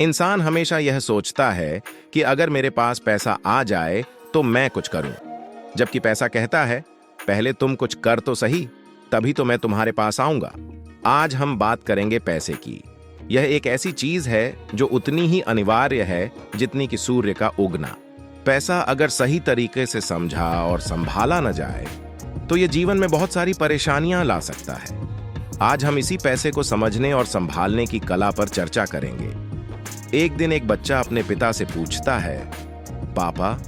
इंसान हमेशा यह सोचता है कि अगर मेरे पास पैसा आ जाए तो मैं कुछ करूं, जबकि पैसा कहता है पहले तुम कुछ कर तो सही, तभी तो मैं तुम्हारे पास आऊंगा। आज हम बात करेंगे पैसे की। यह एक ऐसी चीज है जो उतनी ही अनिवार्य है जितनी कि सूर्य का उगना। पैसा अगर सही तरीके से समझा और संभाला न जाए तो यह जीवन में बहुत सारी परेशानियां ला सकता है। आज हम इसी पैसे को समझने और संभालने की कला पर चर्चा करेंगे। एक दिन एक बच्चा अपने पिता से पूछता है, पापा,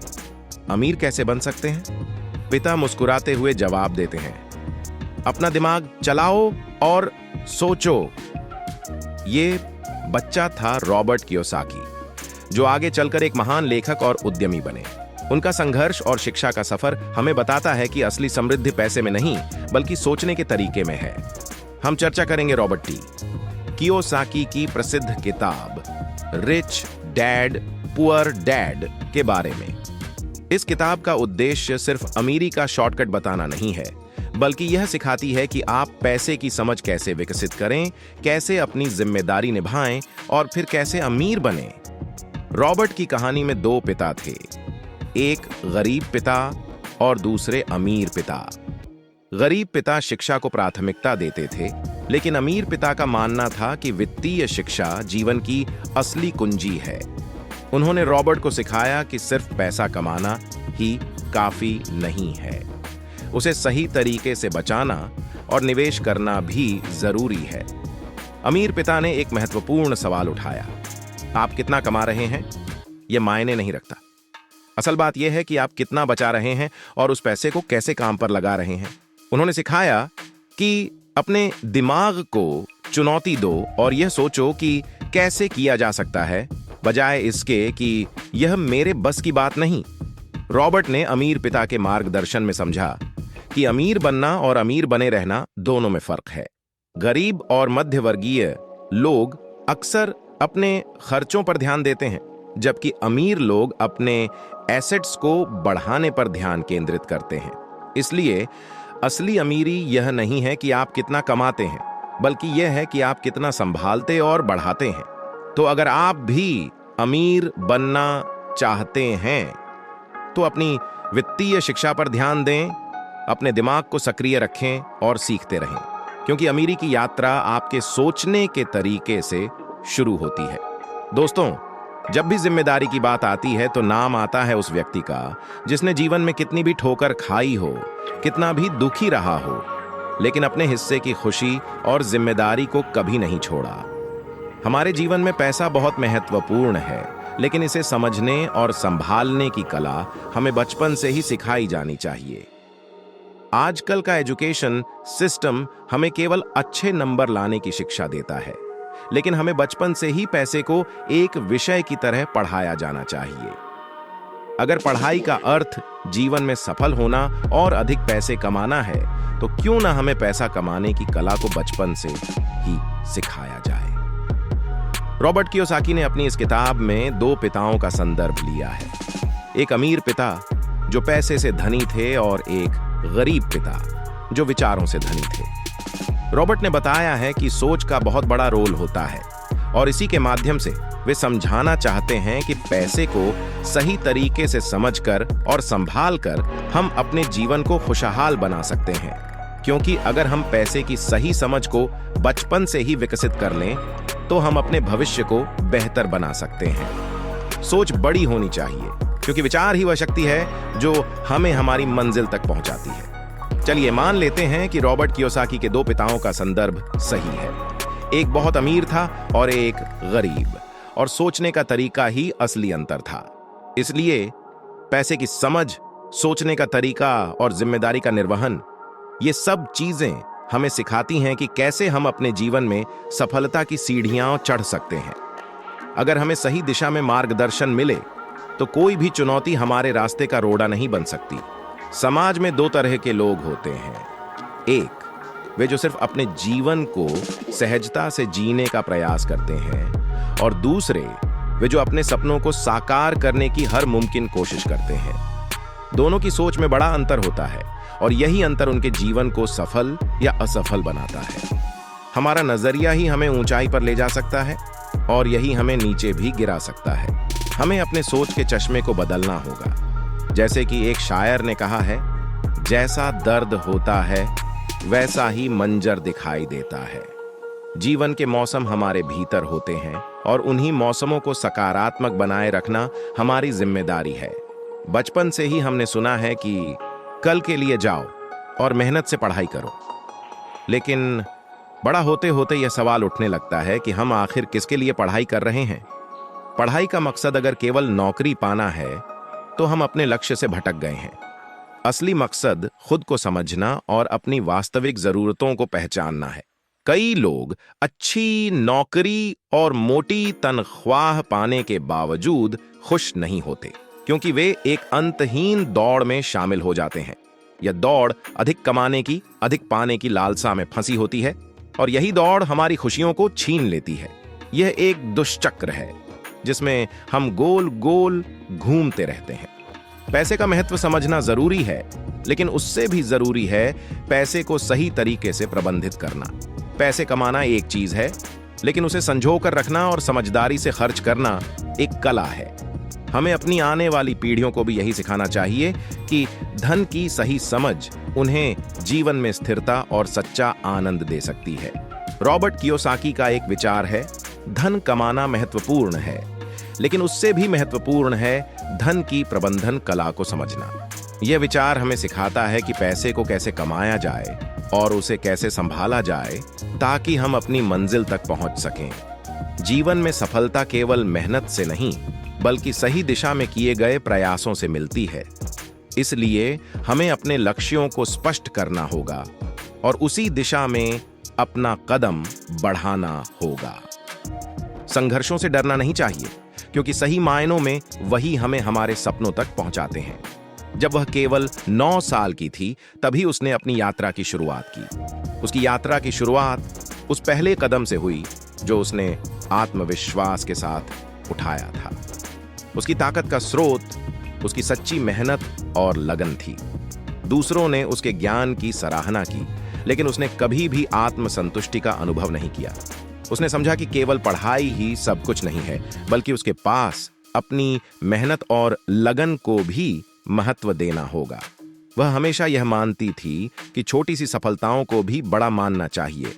अमीर कैसे बन सकते हैं? पिता मुस्कुराते हुए जवाब देते हैं, अपना दिमाग चलाओ और सोचो। ये बच्चा था रॉबर्ट कियोसाकी, जो आगे चलकर एक महान लेखक और उद्यमी बने। उनका संघर्ष और शिक्षा का सफर हमें बताता है कि असली समृद्धि पैसे में नहीं बल्कि सोचने के तरीके में है। हम चर्चा करेंगे रॉबर्ट टी कियोसाकी की प्रसिद्ध किताब रिच डैड पुअर डैड के बारे में। इस किताब का उद्देश्य सिर्फ अमीरी का शॉर्टकट बताना नहीं है, बल्कि यह सिखाती है कि आप पैसे की समझ कैसे विकसित करें, कैसे अपनी जिम्मेदारी निभाएं और फिर कैसे अमीर बने। रॉबर्ट की कहानी में दो पिता थे, एक गरीब पिता और दूसरे अमीर पिता। गरीब पिता शिक्षा को प्राथमिकता देते थे, लेकिन अमीर पिता का मानना था कि वित्तीय शिक्षा जीवन की असली कुंजी है। उन्होंने रॉबर्ट को सिखाया कि सिर्फ पैसा कमाना ही काफी नहीं है, उसे सही तरीके से बचाना और निवेश करना भी जरूरी है। अमीर पिता ने एक महत्वपूर्ण सवाल उठाया, आप कितना कमा रहे हैं यह मायने नहीं रखता। असल बात यह है कि आप कितना बचा रहे हैं और उस पैसे को कैसे काम पर लगा रहे हैं। उन्होंने सिखाया कि अपने दिमाग को चुनौती दो और यह सोचो कि कैसे किया जा सकता है, बजाय इसके कि यह मेरे बस की बात नहीं। रॉबर्ट ने अमीर पिता के मार्गदर्शन में समझा कि अमीर बनना और अमीर बने रहना दोनों में फर्क है। गरीब और मध्यवर्गीय लोग अक्सर अपने खर्चों पर ध्यान देते हैं, जबकि अमीर लोग अपने एसेट्स को बढ़ाने पर ध्यान केंद्रित करते हैं। इसलिए असली अमीरी यह नहीं है कि आप कितना कमाते हैं, बल्कि यह है कि आप कितना संभालते और बढ़ाते हैं। तो अगर आप भी अमीर बनना चाहते हैं तो अपनी वित्तीय शिक्षा पर ध्यान दें, अपने दिमाग को सक्रिय रखें और सीखते रहें, क्योंकि अमीरी की यात्रा आपके सोचने के तरीके से शुरू होती है। दोस्तों, जब भी जिम्मेदारी की बात आती है तो नाम आता है उस व्यक्ति का जिसने जीवन में कितनी भी ठोकर खाई हो, कितना भी दुखी रहा हो, लेकिन अपने हिस्से की खुशी और जिम्मेदारी को कभी नहीं छोड़ा। हमारे जीवन में पैसा बहुत महत्वपूर्ण है, लेकिन इसे समझने और संभालने की कला हमें बचपन से ही सिखाई जानी चाहिए। आजकल का एजुकेशन सिस्टम हमें केवल अच्छे नंबर लाने की शिक्षा देता है, लेकिन हमें बचपन से ही पैसे को एक विषय की तरह पढ़ाया जाना चाहिए। अगर पढ़ाई का अर्थ जीवन में सफल होना और अधिक पैसे कमाना है, तो क्यों ना हमें पैसा कमाने की कला को बचपन से ही सिखाया जाए। रॉबर्ट कियोसाकी ने अपनी इस किताब में दो पिताओं का संदर्भ लिया है, एक अमीर पिता जो पैसे से धनी थे और एक गरीब पिता जो विचारों से धनी थे। रॉबर्ट ने बताया है कि सोच का बहुत बड़ा रोल होता है और इसी के माध्यम से वे समझाना चाहते हैं कि पैसे को सही तरीके से समझकर और संभालकर हम अपने जीवन को खुशहाल बना सकते हैं, क्योंकि अगर हम पैसे की सही समझ को बचपन से ही विकसित कर लें तो हम अपने भविष्य को बेहतर बना सकते हैं। सोच बड़ी होनी चाहिए, क्योंकि विचार ही वह शक्ति है जो हमें हमारी मंजिल तक पहुंचाती है। चलिए मान लेते हैं कि रॉबर्ट कियोसाकी के दो पिताओं का संदर्भ सही है। एक बहुत अमीर था और एक गरीब, और सोचने का तरीका ही असली अंतर था। इसलिए पैसे की समझ, सोचने का तरीका और जिम्मेदारी का निर्वहन, ये सब चीजें हमें सिखाती हैं कि कैसे हम अपने जीवन में सफलता की सीढ़ियां चढ़ सकते हैं। अगर हमें सही दिशा में मार्गदर्शन मिले तो कोई भी चुनौती हमारे रास्ते का रोड़ा नहीं बन सकती। समाज में दो तरह के लोग होते हैं, एक वे जो सिर्फ अपने जीवन को सहजता से जीने का प्रयास करते हैं, और दूसरे वे जो अपने सपनों को साकार करने की हर मुमकिन कोशिश करते हैं। दोनों की सोच में बड़ा अंतर होता है और यही अंतर उनके जीवन को सफल या असफल बनाता है। हमारा नजरिया ही हमें ऊंचाई पर ले जा सकता है और यही हमें नीचे भी गिरा सकता है। हमें अपने सोच के चश्मे को बदलना होगा। जैसे कि एक शायर ने कहा है, जैसा दर्द होता है वैसा ही मंजर दिखाई देता है। जीवन के मौसम हमारे भीतर होते हैं और उन्हीं मौसमों को सकारात्मक बनाए रखना हमारी जिम्मेदारी है। बचपन से ही हमने सुना है कि कल के लिए जाओ और मेहनत से पढ़ाई करो, लेकिन बड़ा होते होते यह सवाल उठने लगता है कि हम आखिर किसके लिए पढ़ाई कर रहे हैं। पढ़ाई का मकसद अगर केवल नौकरी पाना है तो हम अपने लक्ष्य से भटक गए हैं। असली मकसद खुद को समझना और अपनी वास्तविक जरूरतों को पहचानना है। कई लोग अच्छी नौकरी और मोटी तनख्वाह पाने के बावजूद खुश नहीं होते, क्योंकि वे एक अंतहीन दौड़ में शामिल हो जाते हैं। यह दौड़ अधिक कमाने की, अधिक पाने की लालसा में फंसी होती है और यही दौड़ हमारी खुशियों को छीन लेती है। यह एक दुष्चक्र है जिसमें हम गोल गोल घूमते रहते हैं। पैसे का महत्व समझना जरूरी है, लेकिन उससे भी जरूरी है पैसे को सही तरीके से प्रबंधित करना। पैसे कमाना एक चीज है, लेकिन उसे संजो कर रखना और समझदारी से खर्च करना एक कला है। हमें अपनी आने वाली पीढ़ियों को भी यही सिखाना चाहिए कि धन की सही समझ उन्हें जीवन में स्थिरता और सच्चा आनंद दे सकती है। रॉबर्ट कियोसाकी का एक विचार है, धन कमाना महत्वपूर्ण है, लेकिन उससे भी महत्वपूर्ण है धन की प्रबंधन कला को समझना। यह विचार हमें सिखाता है कि पैसे को कैसे कमाया जाए और उसे कैसे संभाला जाए ताकि हम अपनी मंजिल तक पहुंच सकें। जीवन में सफलता केवल मेहनत से नहीं, बल्कि सही दिशा में किए गए प्रयासों से मिलती है। इसलिए हमें अपने लक्ष्यों को स्पष्ट करना होगा और उसी दिशा में अपना कदम बढ़ाना होगा। संघर्षों से डरना नहीं चाहिए, क्योंकि सही मायनों में वही हमें हमारे सपनों तक पहुंचाते हैं। जब वह केवल 9 साल की थी, तभी उसने अपनी यात्रा की शुरुआत की। उसकी यात्रा की शुरुआत उस पहले कदम से हुई जो उसने आत्मविश्वास के साथ उठाया था। उसकी ताकत का स्रोत उसकी सच्ची मेहनत और लगन थी। दूसरों ने उसके ज्ञान की सराहना की, लेकिन उसने कभी भी आत्मसंतुष्टि का अनुभव नहीं किया। उसने समझा कि केवल पढ़ाई ही सब कुछ नहीं है, बल्कि उसके पास अपनी मेहनत और लगन को भी महत्व देना होगा। वह हमेशा यह मानती थी कि छोटी सी सफलताओं को भी बड़ा मानना चाहिए।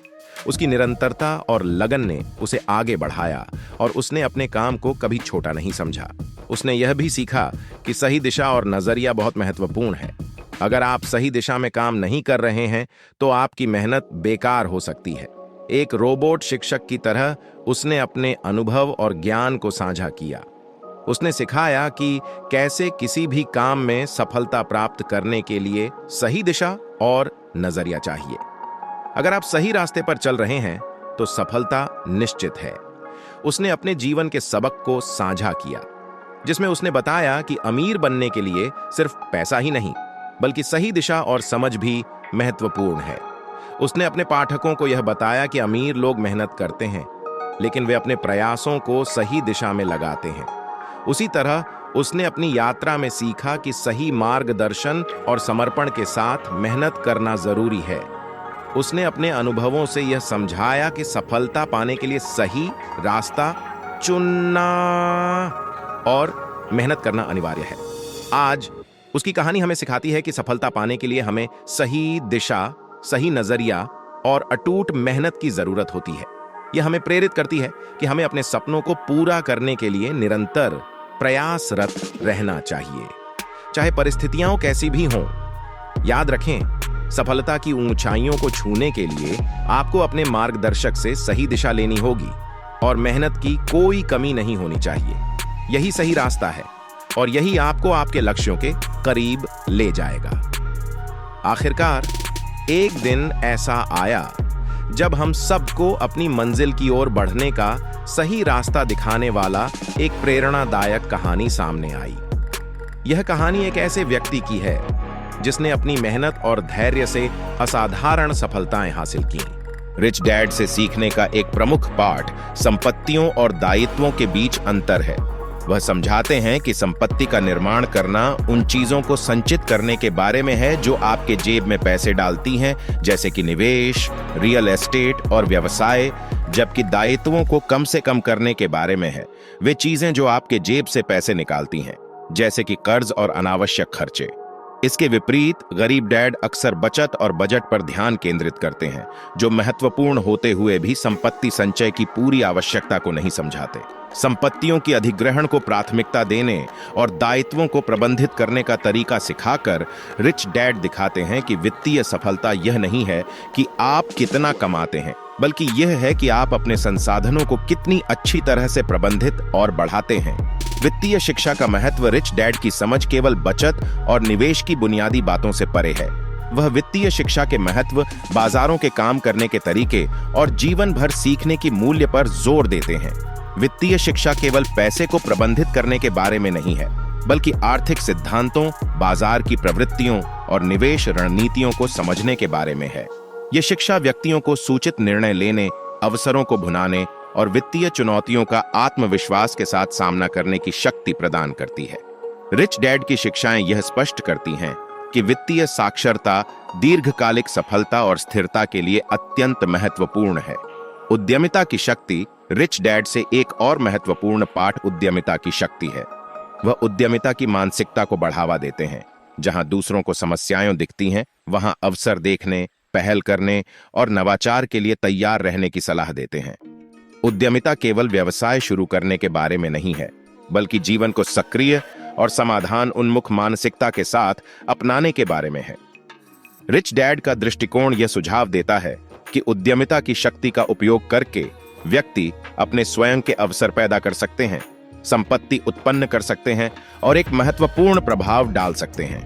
उसकी निरंतरता और लगन ने उसे आगे बढ़ाया और उसने अपने काम को कभी छोटा नहीं समझा। उसने यह भी सीखा कि सही दिशा और नजरिया बहुत महत्वपूर्ण है। अगर आप सही दिशा में काम नहीं कर रहे हैं तो आपकी मेहनत बेकार हो सकती है। एक रोबोट शिक्षक की तरह उसने अपने अनुभव और ज्ञान को साझा किया। उसने सिखाया कि कैसे किसी भी काम में सफलता प्राप्त करने के लिए सही दिशा और नजरिया चाहिए। अगर आप सही रास्ते पर चल रहे हैं तो सफलता निश्चित है। उसने अपने जीवन के सबक को साझा किया, जिसमें उसने बताया कि अमीर बनने के लिए सिर्फ पैसा ही नहीं, बल्कि सही दिशा और समझ भी महत्वपूर्ण है। उसने अपने पाठकों को यह बताया कि अमीर लोग मेहनत करते हैं, लेकिन वे अपने प्रयासों को सही दिशा में लगाते हैं। उसी तरह उसने अपनी यात्रा में सीखा कि सही मार्गदर्शन और समर्पण के साथ मेहनत करना जरूरी है। उसने अपने अनुभवों से यह समझाया कि सफलता पाने के लिए सही रास्ता चुनना और मेहनत करना अनिवार्य है। आज उसकी कहानी हमें सिखाती है कि सफलता पाने के लिए हमें सही दिशा, सही नजरिया और अटूट मेहनत की जरूरत होती है। यह हमें प्रेरित करती है कि हमें अपने सपनों को पूरा करने के लिए निरंतर प्रयासरत रहना चाहिए, चाहे परिस्थितियां कैसी भी हों। याद रखें, सफलता की ऊंचाइयों को छूने के लिए आपको अपने मार्गदर्शक से सही दिशा लेनी होगी और मेहनत की कोई कमी नहीं होनी चाहिए। यही सही रास्ता है और यही आपको आपके लक्ष्यों के करीब ले जाएगा। आखिरकार एक दिन ऐसा आया जब हम सबको अपनी मंजिल की ओर बढ़ने का सही रास्ता दिखाने वाला एक प्रेरणादायक कहानी सामने आई। यह कहानी एक ऐसे व्यक्ति की है जिसने अपनी मेहनत और धैर्य से असाधारण सफलताएं हासिल की। रिच डैड से सीखने का एक प्रमुख पाठ संपत्तियों और दायित्वों के बीच अंतर है। वह समझाते हैं कि संपत्ति का निर्माण करना उन चीजों को संचित करने के बारे में है जो आपके जेब में पैसे डालती हैं, जैसे कि निवेश, रियल एस्टेट और व्यवसाय, जबकि दायित्वों को कम से कम करने के बारे में है वे चीजें जो आपके जेब से पैसे निकालती हैं, जैसे कि कर्ज और अनावश्यक खर्चे। इसके विपरीत गरीब डैड अक्सर बचत और बजट पर ध्यान केंद्रित करते हैं, जो महत्वपूर्ण होते हुए भी संपत्ति संचय की पूरी आवश्यकता को नहीं समझाते। संपत्तियों की अधिग्रहण को प्राथमिकता देने और दायित्वों को प्रबंधित करने का तरीका सिखाकर रिच डैड दिखाते हैं कि वित्तीय सफलता यह नहीं है कि आप कितना कमाते हैं, बल्कि यह है कि आप अपने संसाधनों को कितनी अच्छी तरह से प्रबंधित और बढ़ाते हैं। वित्तीय शिक्षा का महत्व रिच डैड की समझ केवल बचत और निवेश की बुनियादी बातों से परे है। वह वित्तीय शिक्षा के महत्व, बाजारों के काम करने के तरीके और जीवन भर सीखने की मूल्य पर जोर देते हैं। वित्तीय शिक्षा केवल पैसे को प्रबंधित करने के बारे में नहीं है, बल्कि आर्थिक सिद्धांतों, बाजार की प्रवृत्तियों और निवेश रणनीतियों को समझने के बारे में है। यह शिक्षा व्यक्तियों को सूचित निर्णय लेने, अवसरों को भुनाने और वित्तीय चुनौतियों का आत्मविश्वास के साथ सामना करने की शक्ति प्रदान करती है। रिच डैड की शिक्षाएं यह स्पष्ट करती हैं कि वित्तीय साक्षरता दीर्घकालिक सफलता और स्थिरता के लिए अत्यंत महत्वपूर्ण है। उद्यमिता की शक्ति रिच डैड से एक और महत्वपूर्ण पाठ उद्यमिता की शक्ति है। वह उद्यमिता की मानसिकता को बढ़ावा देते हैं। जहां दूसरों को समस्याएं दिखती हैं, वहां अवसर देखने, पहल करने और नवाचार के लिए तैयार रहने की सलाह देते हैं। उद्यमिता केवल व्यवसाय शुरू करने के बारे में नहीं है, बल्कि जीवन को सक्रिय और समाधान उन्मुख मानसिकता के साथ अपनाने के बारे में है। रिच डैड का दृष्टिकोण यह सुझाव देता है कि उद्यमिता की शक्ति का उपयोग करके व्यक्ति अपने स्वयं के अवसर पैदा कर सकते हैं, संपत्ति उत्पन्न कर सकते हैं और एक महत्वपूर्ण प्रभाव डाल सकते हैं।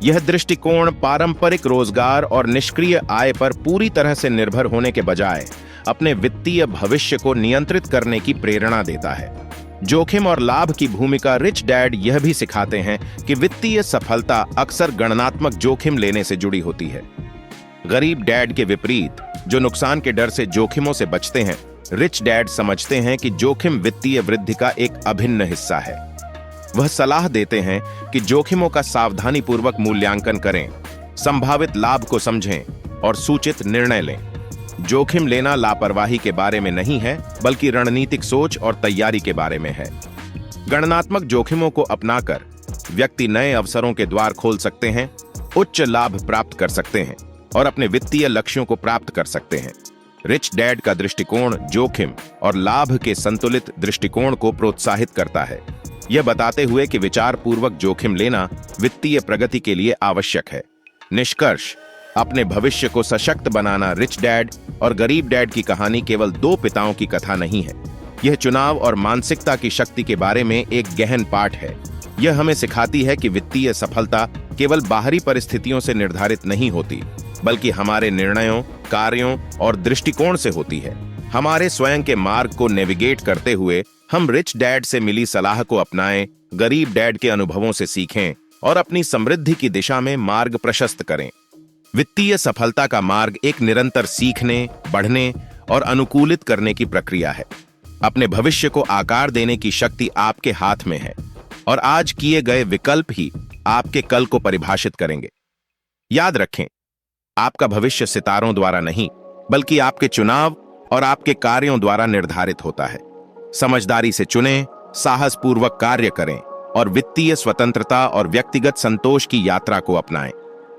यह दृष्टिकोण पारंपरिक रोजगार और निष्क्रिय आय पर पूरी तरह से निर्भर होने के बजाय अपने वित्तीय भविष्य को नियंत्रित करने की प्रेरणा देता है। जोखिम और लाभ की भूमिका रिच डैड यह भी सिखाते हैं कि वित्तीय सफलता अक्सर गणनात्मक जोखिम लेने से जुड़ी होती है। गरीब डैड के विपरीत, जो नुकसान के डर से जोखिमों से बचते हैं, रिच डैड समझते हैं कि जोखिम वित्तीय वृद्धि का एक अभिन्न हिस्सा है। वह सलाह देते हैं कि जोखिमों का सावधानीपूर्वक मूल्यांकन करें, संभावित लाभ को समझें और सूचित निर्णय लें। जोखिम लेना लापरवाही के बारे में नहीं है, बल्कि रणनीतिक सोच और तैयारी के बारे में है। गणनात्मक जोखिमों को अपनाकर व्यक्ति नए अवसरों के द्वार खोल सकते हैं, उच्च लाभ प्राप्त कर सकते हैं और अपने वित्तीय लक्ष्यों को प्राप्त कर सकते हैं। रिच डैड का दृष्टिकोण जोखिम और लाभ के संतुलित दृष्टिकोण को प्रोत्साहित करता है, यह बताते हुए कि विचारपूर्वक जोखिम लेना वित्तीय प्रगति के लिए आवश्यक है। निष्कर्ष, अपने भविष्य को सशक्त बनाना रिच डैड और गरीब डैड की कहानी केवल दो पिताओं की कथा नहीं है। यह चुनाव और मानसिकता की शक्ति के बारे में एक गहन पाठ है। यह हमें सिखाती है कि वित्तीय सफलता केवल बाहरी परिस्थितियों से निर्धारित नहीं होती, बल्कि हमारे निर्णयों, कार्यों और दृष्टिकोण से होती है। हमारे स्वयं के मार्ग को नेविगेट करते हुए हम रिच डैड से मिली सलाह को अपनाएं, गरीब डैड के अनुभवों से सीखें और अपनी समृद्धि की दिशा में मार्ग प्रशस्त करें। वित्तीय सफलता का मार्ग एक निरंतर सीखने, बढ़ने और अनुकूलित करने की प्रक्रिया है। अपने भविष्य को आकार देने की शक्ति आपके हाथ में है और आज किए गए विकल्प ही आपके कल को परिभाषित करेंगे। याद रखें, आपका भविष्य सितारों द्वारा नहीं, बल्कि आपके चुनाव और आपके कार्यों द्वारा निर्धारित होता है। समझदारी से चुनें, साहसपूर्वक कार्य करें और वित्तीय स्वतंत्रता और व्यक्तिगत संतोष की यात्रा को अपनाएं।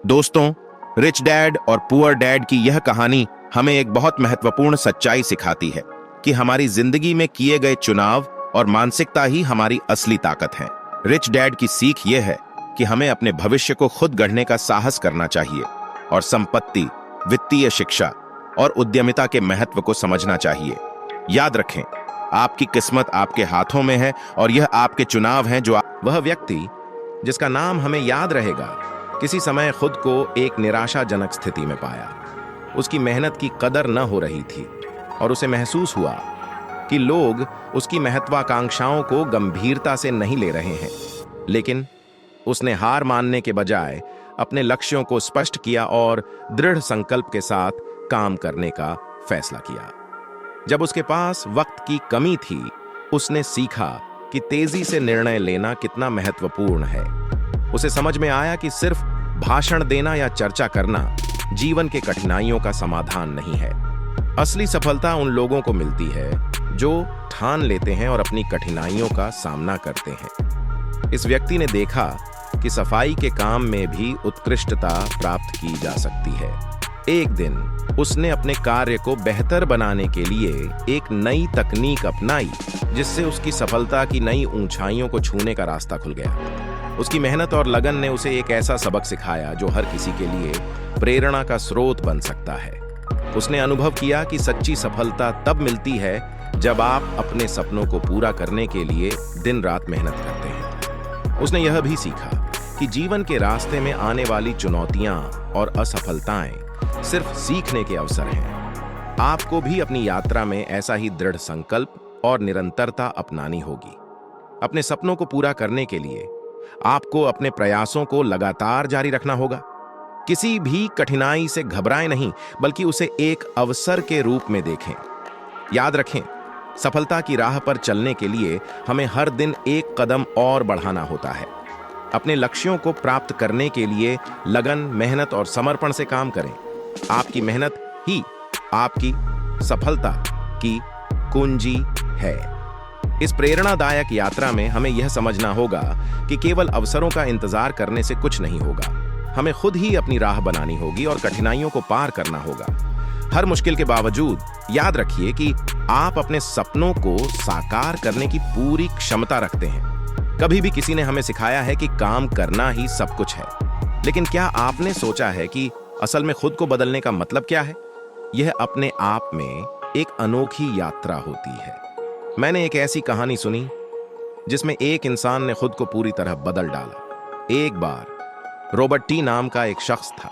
दोस्तों, रिच डैड और पुअर डैड की यह कहानी हमें एक बहुत महत्वपूर्ण सच्चाई सिखाती है कि हमारी जिंदगी में किए गए चुनाव और मानसिकता ही हमारी असली ताकत है। रिच डैड की सीख यह है कि हमें अपने भविष्य को खुद गढ़ने का साहस करना चाहिए और संपत्ति, वित्तीय शिक्षा और उद्यमिता के महत्व को समझना चाहिए। याद रखें, आपकी किस्मत आपके हाथों में है और यह आपके चुनाव हैं जो वह व्यक्ति जिसका नाम हमें याद रहेगा किसी समय खुद को एक निराशाजनक स्थिति में पाया। उसकी मेहनत की कदर न हो रही थी और उसे महसूस हुआ कि लोग उसकी महत्वाकांक्षाओं को गंभीरता से नहीं ले रहे हैं। लेकिन उसने हार मानने के बजाय अपने लक्ष्यों को स्पष्ट किया और दृढ़ संकल्प के साथ काम करने का फैसला किया। जब उसके पास वक्त की कमी थी, उसने सीखा कि तेजी से निर्णय लेना कितना महत्वपूर्ण है। उसे समझ में आया कि सिर्फ भाषण देना या चर्चा करना जीवन के कठिनाइयों का समाधान नहीं है। असली सफलता उन लोगों को मिलती है जो ठान लेते हैं और अपनी कठिनाइयों का सामना करते हैं। इस व्यक्ति ने देखा कि सफाई के काम में भी उत्कृष्टता प्राप्त की जा सकती है। एक दिन उसने अपने कार्य को बेहतर बनाने के लिए एक नई तकनीक अपनाई, जिससे उसकी सफलता की नई ऊंचाइयों को छूने का रास्ता खुल गया। उसकी मेहनत और लगन ने उसे एक ऐसा सबक सिखाया जो हर किसी के लिए प्रेरणा का स्रोत बन सकता है। उसने अनुभव किया कि सच्ची सफलता तब मिलती है जब आप अपने सपनों को पूरा करने के लिए दिन रात मेहनत करते हैं। उसने यह भी सीखा कि जीवन के रास्ते में आने वाली चुनौतियां और असफलताएं सिर्फ सीखने के अवसर हैं। आपको भी अपनी यात्रा में ऐसा ही दृढ़ संकल्प और निरंतरता अपनानी होगी। अपने सपनों को पूरा करने के लिए आपको अपने प्रयासों को लगातार जारी रखना होगा। किसी भी कठिनाई से घबराएं नहीं, बल्कि उसे एक अवसर के रूप में देखें। याद रखें, सफलता की राह पर चलने के लिए हमें हर दिन एक कदम और बढ़ाना होता है। अपने लक्ष्यों को प्राप्त करने के लिए लगन, मेहनत और समर्पण से काम करें। आपकी मेहनत ही आपकी सफलता की कुंजी है। इस प्रेरणादायक यात्रा में हमें यह समझना होगा कि केवल अवसरों का इंतजार करने से कुछ नहीं होगा। हमें खुद ही अपनी राह बनानी होगी और कठिनाइयों को पार करना होगा। हर मुश्किल के बावजूद याद रखिए कि आप अपने सपनों को साकार करने की पूरी क्षमता रखते हैं। कभी भी किसी ने हमें सिखाया है कि काम करना ही सब कुछ है, लेकिन क्या आपने सोचा है कि असल में खुद को बदलने का मतलब क्या है? यह अपने आप में एक अनोखी यात्रा होती है। मैंने एक ऐसी कहानी सुनी जिसमें एक इंसान ने खुद को पूरी तरह बदल डाला। एक बार रॉबर्ट टी नाम का एक शख्स था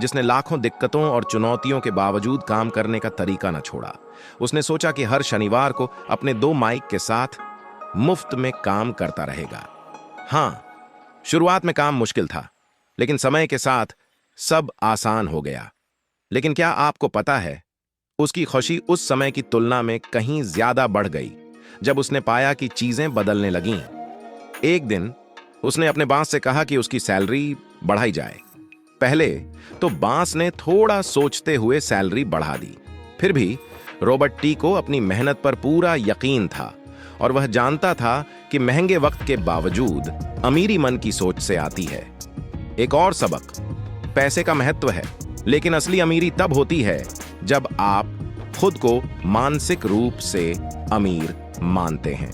जिसने लाखों दिक्कतों और चुनौतियों के बावजूद काम करने का तरीका न छोड़ा। उसने सोचा कि हर शनिवार को अपने 2 माइक के साथ मुफ्त में काम करता रहेगा। हाँ, शुरुआत में काम मुश्किल था, लेकिन समय के साथ सब आसान हो गया। लेकिन क्या आपको पता है, उसकी खुशी उस समय की तुलना में कहीं ज्यादा बढ़ गई जब उसने पाया कि चीजें बदलने लगीं। एक दिन उसने अपने बॉस से कहा कि उसकी सैलरी बढ़ाई जाए। पहले तो बॉस ने थोड़ा सोचते हुए सैलरी बढ़ा दी। फिर भी रॉबर्ट टी को अपनी मेहनत पर पूरा यकीन था और वह जानता था कि महंगे वक्त के बावजूद अमीरी मन की सोच से आती है। एक और सबक, पैसे का महत्व है, लेकिन असली अमीरी तब होती है जब आप खुद को मानसिक रूप से अमीर मानते हैं।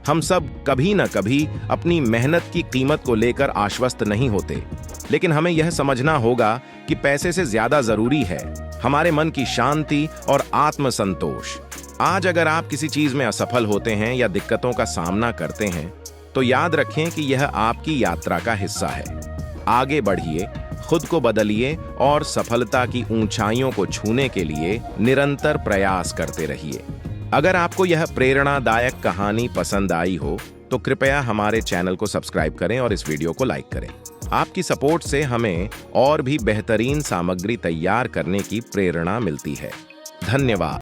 हम सब कभी न कभी अपनी मेहनत की कीमत को लेकर आश्वस्त नहीं होते, लेकिन हमें यह समझना होगा कि पैसे से ज्यादा जरूरी है हमारे मन की शांति और आत्मसंतोष। आज अगर आप किसी चीज में असफल होते हैं या दिक्कतों का सामना करते हैं, तो याद रखें कि यह आपकी यात्रा का हिस्सा है। आगे बढ़िए, खुद को बदलिए और सफलता की ऊंचाइयों को छूने के लिए निरंतर प्रयास करते रहिए। अगर आपको यह प्रेरणादायक कहानी पसंद आई हो तो कृपया हमारे चैनल को सब्सक्राइब करें और इस वीडियो को लाइक करें। आपकी सपोर्ट से हमें और भी बेहतरीन सामग्री तैयार करने की प्रेरणा मिलती है। धन्यवाद।